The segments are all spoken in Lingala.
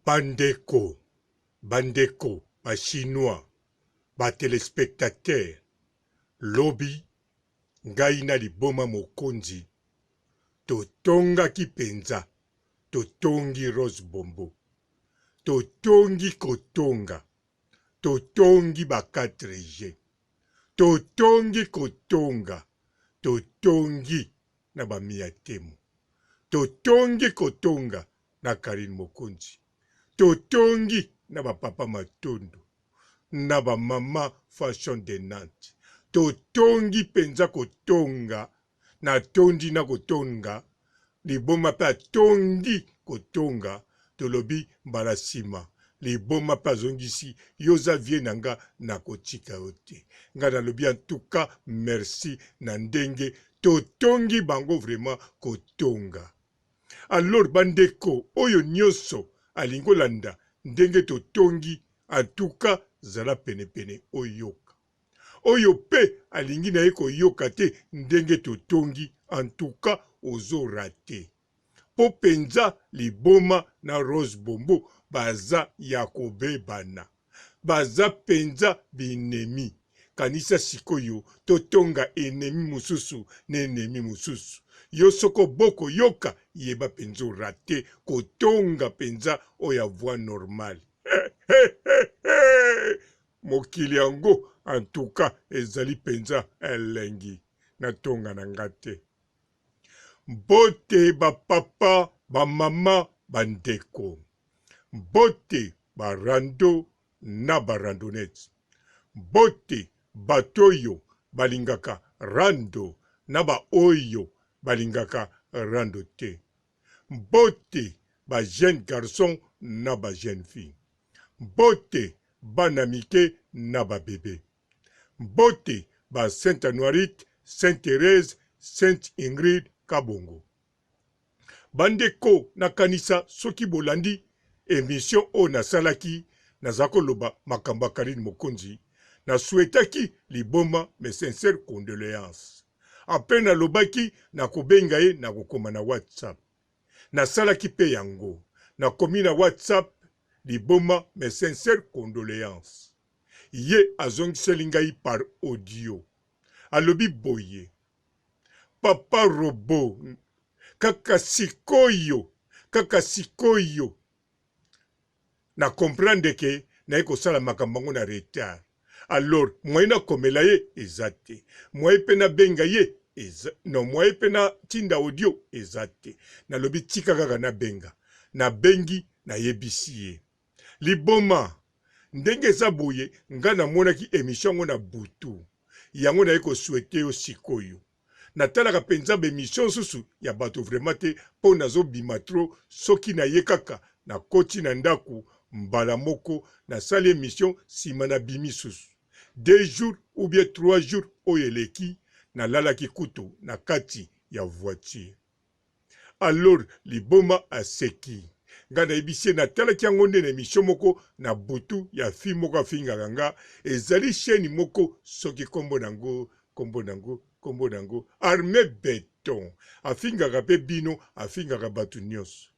Bandeko, bandeko, ba chinois, ba téléspectateurs, lobby, ngai na liboma mokonzi, totonga kipenza, totongi Rose Bombo, totongi kotonga, totongi ba 4G, totongi kotonga, totongi na ba miatemu, totongi kotonga na Karine Mokonzi, totongi na ba papa Matondo, na ba mama Fashion de Nantes, totongi penza kotonga, na tondi na kotonga, liboma pe atondi kotonga, tolobi mbala sima, liboma pe azongisi, yoza vie nanga na kotika yote. Nga na lobi en tout cas, merci na ndenge, totongi bango vraiment kotonga. Alors bandeko, oyo nyoso, alingolanda, ndenge totongi, en tout cas, zala pene oyoka. Oyo pe alingi na ye koyoka te ndenge totongi, en tout cas ozo rate. Po penza liboma na Rose Bombo baza ya kobebana. Baza penza binemi. Kanisa sikoyo totonga enemi mususu na enemi mususu. Yo soko boko yoka yeba penzo rate kotonga penza oya voie normale. Mokili yango en tout cas ezali penza elengi na tonga na ngate. Bote ba papa, ba mama, bandeko. Bote ba rando na ba randonnette. Bote batoyo balingaka rando na ba oyo balingaka rando te. Bote ba jeune garçon na ba jeune fille. Bote bana mike na ba bébé. Bote ba Sainte Anuarite, Sainte Thérèse, Sainte Ingrid Kabongo. Bandeko na kanisa soki bolandi émission o na salaki na zakoloba makamba Karine Mokonzi na souhaitaki liboma mes sincères condoléances. Après na lobaki na kobenga ye na kokoma na WhatsApp. Na salaki pe yango na komi na WhatsApp liboma mes sincères condoléances. Ye azongiseli ngai par audio. Alobi boye. Papa Robo, kaka sikoyo, na comprendre ke na eko sala makambango na retard. Alors, moi na komela ye ezate. Moi pena benga ye ezate. Non, moi pena tinda audio ezate. Na lobi tika kaka na benga. Na bengi na yebisi ye. Liboma, ndenge za boye, nga na monaki émission ngo na butu. Yango na eko souhaite yo sikoyo. Natalaka penza bemission susu ya bato vraiment te po nazo bimatro soki na ye kaka na koti na ndaku mbala moko na sali émission sima na bimi susu. 2 jours ou bien 3 jours oyeleki na lalaki kutu na kati ya voiture. Alors liboma aseki. Nga na ebisi na talaki yango nde na émission moko na butu ya fi moko afingaka nga ezali chaîne moko soki kombo nango Armée Béton afingaka pe bino afingaka batu nyonso.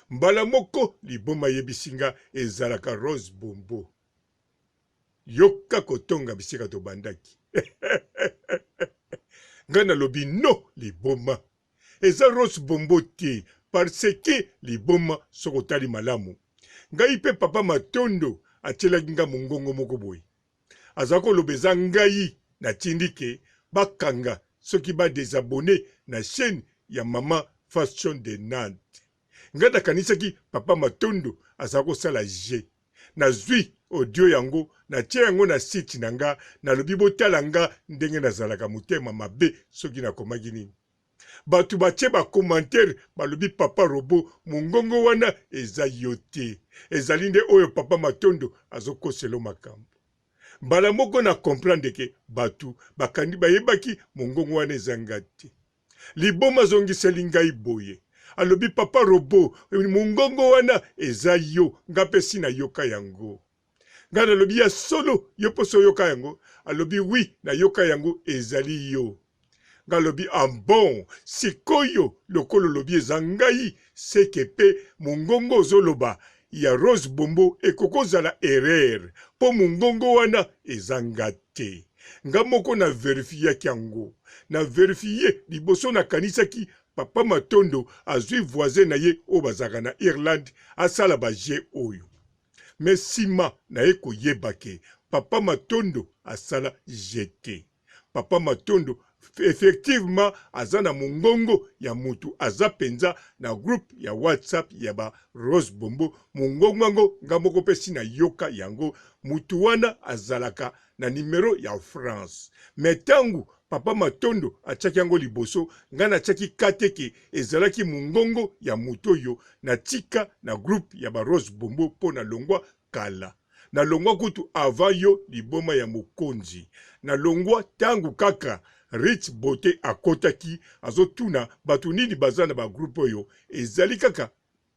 Mbala moko liboma yebisinga ezalaka Rose Bombo. Yoka kotonga bisika to bandaki. Ngana lobi no liboma. Eza Rose Bombo te parce que liboma sokotali malamu. Ngai pe papa Matondo atielaki nga mongongo moko boy. Azako lobeza ngai na tindike bakanga soki ba désabonné na chaîne ya mama Fashion de Nantes. Ngada kanisaki papa Matondo azako sala G. Na zwi audio yango na tia yango na site nanga na lobi botala nga ndenge nazalaka motema mabe soki na komaki nini. Batu batie ba commentaire balobi papa Robo mongongo wana eza yote. Ezali nde oyo papa Matondo azokoselo makambo. Mbala moko na comprendre ke batu bakandi bayebaki mongongo wana ezanga te. Liboma zongiseli ngai boye. Alobi papa Robo mongongo wana eza yo ngape sina yoka yango. Nga na lobi ya solo yo poso yoka yango. Alobi oui na yoka yango ezali yo. Nga lobi bon sikoyo lokolo lobi eza ngai seke pe mongongo zoloba ya Rose Bombo ekokozala erreur po mungongo wana ezanga te. Nga moko na verifiaki yango. Na verifie liboso na kanisaki Papa Matondo azwi voisin na ye o bazaka na Irlande asala ba je oyo. Mais sima na ye koyebake Papa Matondo asala jete. Papa Matondo effectivement aza na mungongo ya mutu aza penza na groupe ya WhatsApp ya ba Rose Bombo mungongo ngo nga moko pesi na yoka yango mutu wana azalaka na numero ya France. Metangu Papa Matondo achaki yango liboso nga na chaki kateke ezalaki mungongo ya mutu yo na tika na groupe ya ba Rose Bombo po na longwa kala. Na longwa kutu avant yo liboma ya mokonzi. Na longwa tangu kaka Rich Bote akotaki azotuna batu nini bazana ba groupe oyo ezali kaka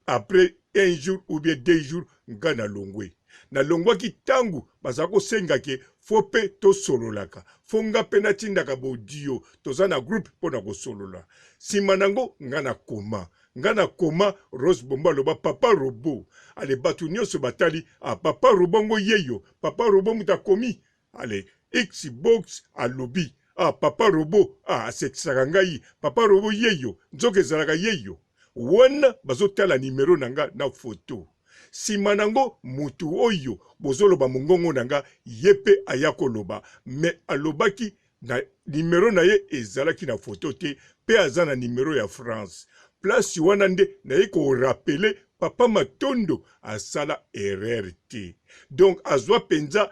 après un jour ou bien 2 jours nga na longwe. Na longwa ki tangu bazako sengake fope to sololaka. Fonga pena tindaka bodio toza na groupe pona ko solola. Simanango nga na koma. Nga na koma Rose Bombo loba Papa Robo. Ale batu nyonso batali Papa Robo ngo yeyo. Papa Robo mutakomi. Ale Xbox alobi. Papa Robo, asekisaka ngai, Papa Robo yeyo, nzoke ezalaka yeyo. Wana bazotala nimero nanga na foto. Sima nango mutu oyo, bozoloba mungongo nanga, yepe ayako loba. Me alobaki na nimero na ye ezalaki na foto te, pe aza na nimero ya France. Place wana nde na ye ko rapele Papa Matondo asala erreur te. Donc azwa penza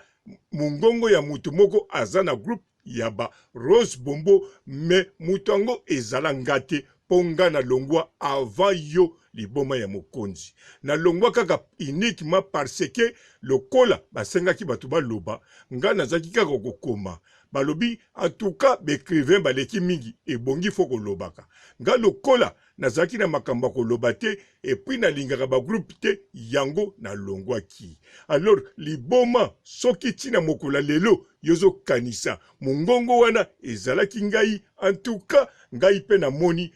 mungongo ya mutu moko aza na groupe yaba Rose Bombo me mutango ezala ngate ponga na longwa avant yo liboma ya mokonzi. Na longwa kaka uniquement parce que lokola basengaki batu baloba nga nazaki kaka kokoma. Balobi en tout cas l'écrivain baleki mingi ebongi foko lobaka. Nga lokola nazaki na makamba koloba te et puis na lingaka ba groupe te yango na longwa ki. Alors liboma soki tina mokola lelo yozo kanisa mungongo wana ezalaki ngai en tout cas ngai pe na moni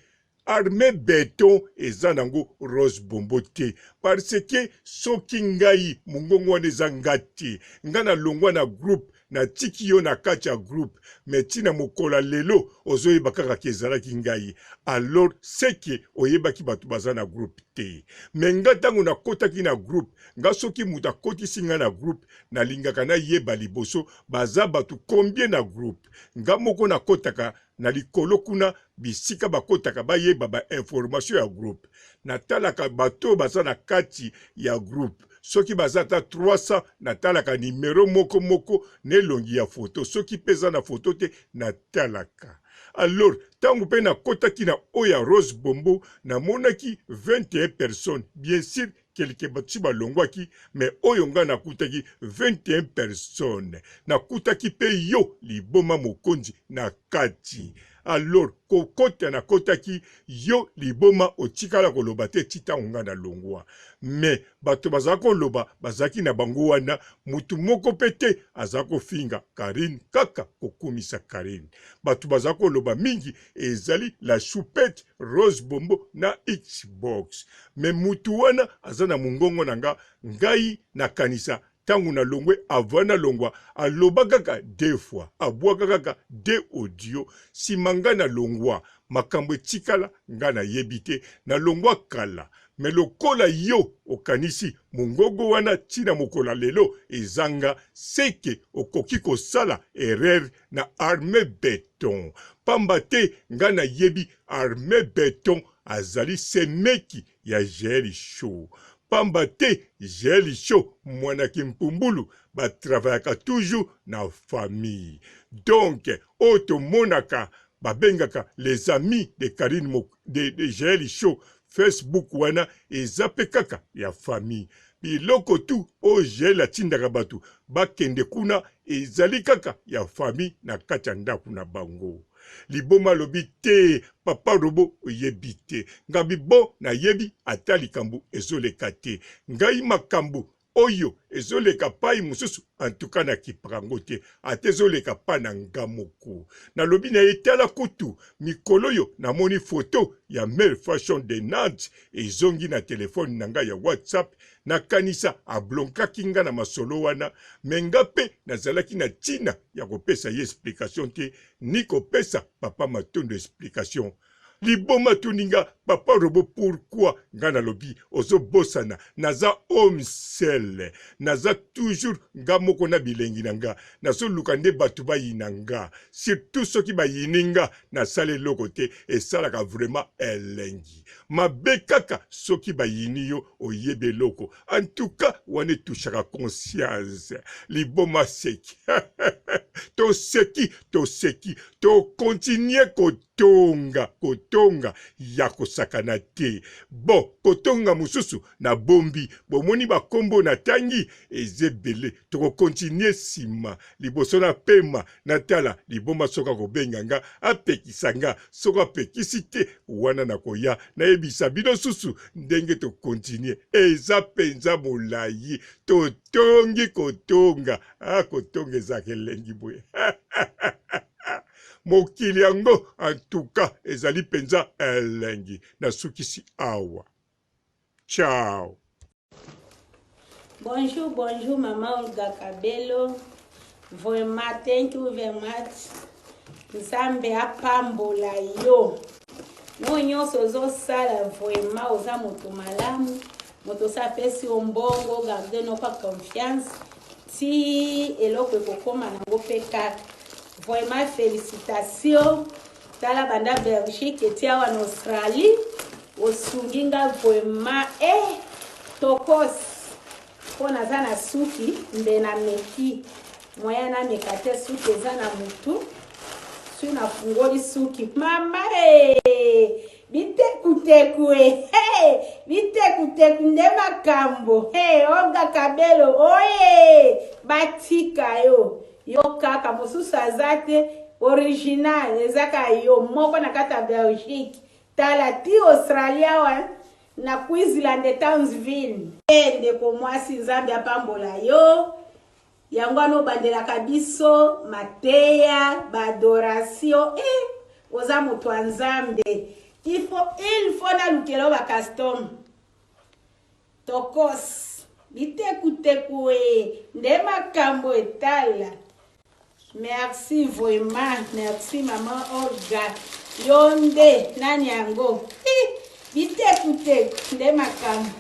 armée béton eza nango Rose Bombo te parce que soki ngai mungongo wana eza ngati nga na longwa na groupe na tiki yo na kati ya groupe mais tina mokola lelo ozoyeba kaka kezalaki ngai alors seke oyebaki batu baza na groupe te mais nga tango na kotaki na groupe nga soki mutu akotisi nga na groupe na lingaka na yeba liboso baza batu combien na groupe nga moko na kotaka na likolo kuna bisika bakotaka bayeba ba information ya groupe natalaka bato baza na kati ya groupe soki bazata 300 natalaka nimero moko moko nelongi ya foto soki peza na foto te natalaka. Alors tangu pe na kotaki na oya Rose Bombo na monaki 21 personnes bien sûr quelque batu balongwaki mais oyo nga nakutaki 21 personnes nakutaki pe yo liboma mokonzi na kati. Alors kokota na kotaki yo liboma otikala koloba te tita nga na longwa mais bato bazako loba bazaki na bango wana mutu moko pete azako finga Karine kaka kokumisa Karine bato bazako loba mingi ezali la choupette Rose Bombo na Xbox mais mutu wana azana mungongo nanga ngai na kanisa tangu na longwe avana longwa aloba kaka 2 fois abwaka kaka 2 audio simanga na longwa makambo etikala nga na yebite na longwa kala me lokola yo okanisi mungogo wana tina mokola lelo ezanga seke okoki kosala erreur na armée béton pamba te nga na yebi armée béton azali semeki ya Jeli Show pamba te Jeli Show mwanaki mpumbulu batravaillaka toujours na famille donc oto monaka babengaka les amis de Karine de Jeli Show Facebook wana ezape kaka ya famille biloko tu o Jeli atindaka batu bakende kuna ezali kaka ya famille na kati ya ndako na bango. Liboma lobi te Papa Robo oyebi te ngabi bo na yebi ata likambo ezoleka te ngai makambo oyo ezoleka pai mususu en tout cas na kiprango te ate ezoleka pa na ngamoko nalobi na etala kutu mikolo yo namoni foto ya Mel Fashion de Nantes ezongi na telefone na ngai ya WhatsApp nakanisa ablonkaki nga na masolo wana me nga mpe nazalaki na ntina ya kopesa ye explication te ni kopesa papa Matondo explication liboma tuninga papa Robo pourquoi nga nalobi ozobosana naza homme seul naza toujours nga moko na bilengi na nga nazoluka nde bato bayina nga surtout soki bayini nga nasala eloko te esalaka vraiment elengi mabe kaka soki bayini yo oyebe eloko en tout cas wana etushaka conscience liboma seki toseki tokontinue kotonga ya kosakana te bon kotonga mususu na bombi bomoni bakombo na tangi ezebele tokokontinue sima liboso na pema natala liboma soka kobenga nga apekisanga soka apekisi te wana na koya nayebisa bino susu ndenge tokontinue eza penza molayi totongi kotonga kotonga ezaka elengi boye mokili yango en tout cas ezali penza elengi nasukisi awa ciao. Bonjour Maman Olga Kabelo. Vraiment thank you very much. Nzambe apambola yo. No nyonso ozosala vraiment oza moto malamu. Moto sapesi ombongo garde no kwa confiance. Ti eloko ekokoma nango pe kaka. Vraiment félicitations. Tala banda Belgique eti awa en Australie. Osunginga vraiment tokos. Pona zana suki mbena meki. Moya na mekate suki zana mutu. Suna fungoli suki. Mama Bitekuteku Bitekuteku nde makambo. Olga Kabelo oye batika yo. Yo kaka mosusu azate original ezaka yo moko na kata Belgique tala ti Australia wa na Queensland de Townsville ndeko mwasi Nzambe apambola yo yango ano bandela kabiso mateya badoration oza moto wa Nzambe il faut na lukelo ba custom tokos bitekuteku nde makambo etala. Merci vraiment, merci maman Olga. Yonde nanyango. Bitekuteku nde makambo.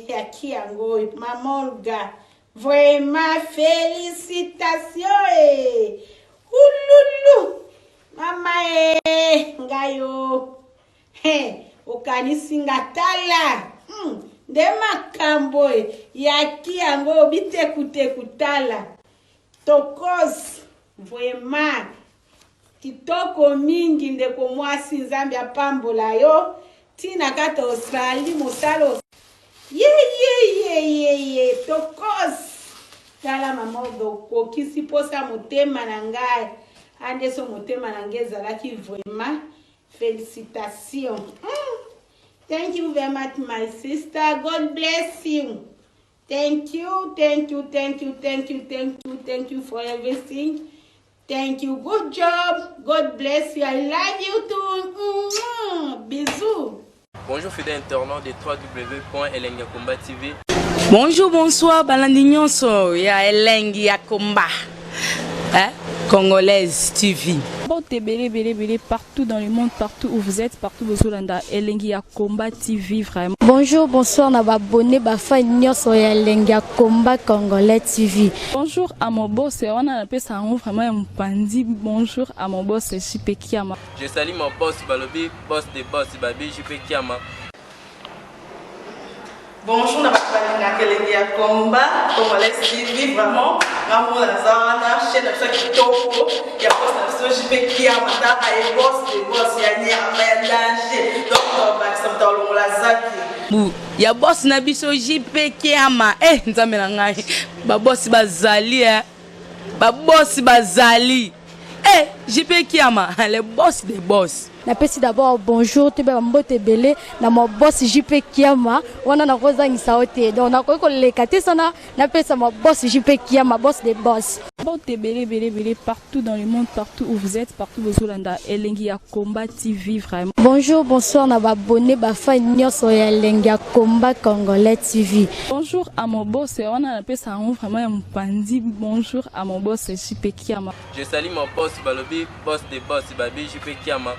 Yaki yango maman Olga. Vraiment félicitations. Ululu. Mama ngayo. Okanisi ngatala. Nde makambo yaki yango bitekuteku tala. Tokos vraiment kitoko mingi ndeko mwasi Nzambe apambola yo tina kata Australie mosalo ye tokos tala mama doko kisi posa motema na ngai ande so motema na ngai ezalaki vraiment félicitations. Thank you very much my sister, God bless you. Thank you for everything. Thank you. Good job. God bless you. I love you too. Bisous. Bonjour fidèles internautes de www.Elengi Yakomba TV. Bonjour, bonsoir, balandi nyonso ya Elengi Yakomba. Congolaise TV. Partout dans le monde, partout où vous êtes, partout où vous êtes, Elengi Yakomba TV vraiment. Bonjour, bonsoir, na abonné bafa nyonso ya Elengi Yakomba Congolais TV. Bonjour à mon boss, on a appelé ça vraiment un pandi. Bonjour à mon boss, JP Kiama. Je salue mon boss Balobi, boss des boss Babi, JP Kiama. Bonjour, na Elengi Yakomba Congolais TV vraiment. Maman Lazana, chaîne de chaque toko, il y a pas de JP Kiama, et boss des boss, il y a un danger. Donc, on va se mettre dans la zaki. Ya boss na biso JP Kiama nzambe na ngai ba boss bazali ba boss bazali Eh, JP Kiama, le boss des boss. Napesi d'abord bonjour tu be mbote belé na mo boss JP Kiama wana na koza ngisaote donc na ko lekate sana na pesa mo boss JP Kiama boss des boss. Mbote belé partout dans le monde, partout où vous êtes, partout où Zolanda Elengi ya Komba TV vraiment. Bonjour, bonsoir na ba abonné ba fan nyonso ya Elengi ya Komba Congolais TV. Bonjour à mon boss, on a appelé ça vraiment un pandi. Bonjour à mon boss JP Kiama. Je salue mon boss Balobi, boss des boss, Babi JP Kiama.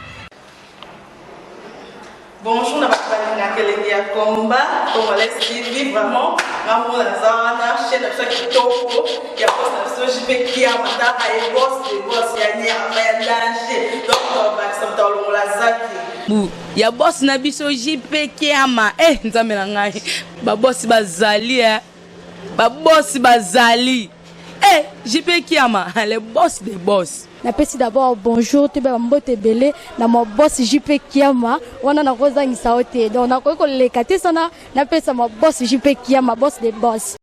Bonjour, na balinga Elengi ya Komba Congolais TV vraiment ngamu na zana chaîne ça kitoko ya boss na JP Kiama ta ay boss de boss ya ni ya danger donc ba samta longola zaki Bu, ya boss na biso JP Kiama. Eh, nzambe na ngai. Ba boss bazali Ba boss bazali. Eh, JP Kiama, le boss des boss. Napesi d'abord bonjour tu be mbote belé na mo boss JP Kiama wana na koza ngisaote donc na ko lekate sana na pesa mo boss JP Kiama boss des boss.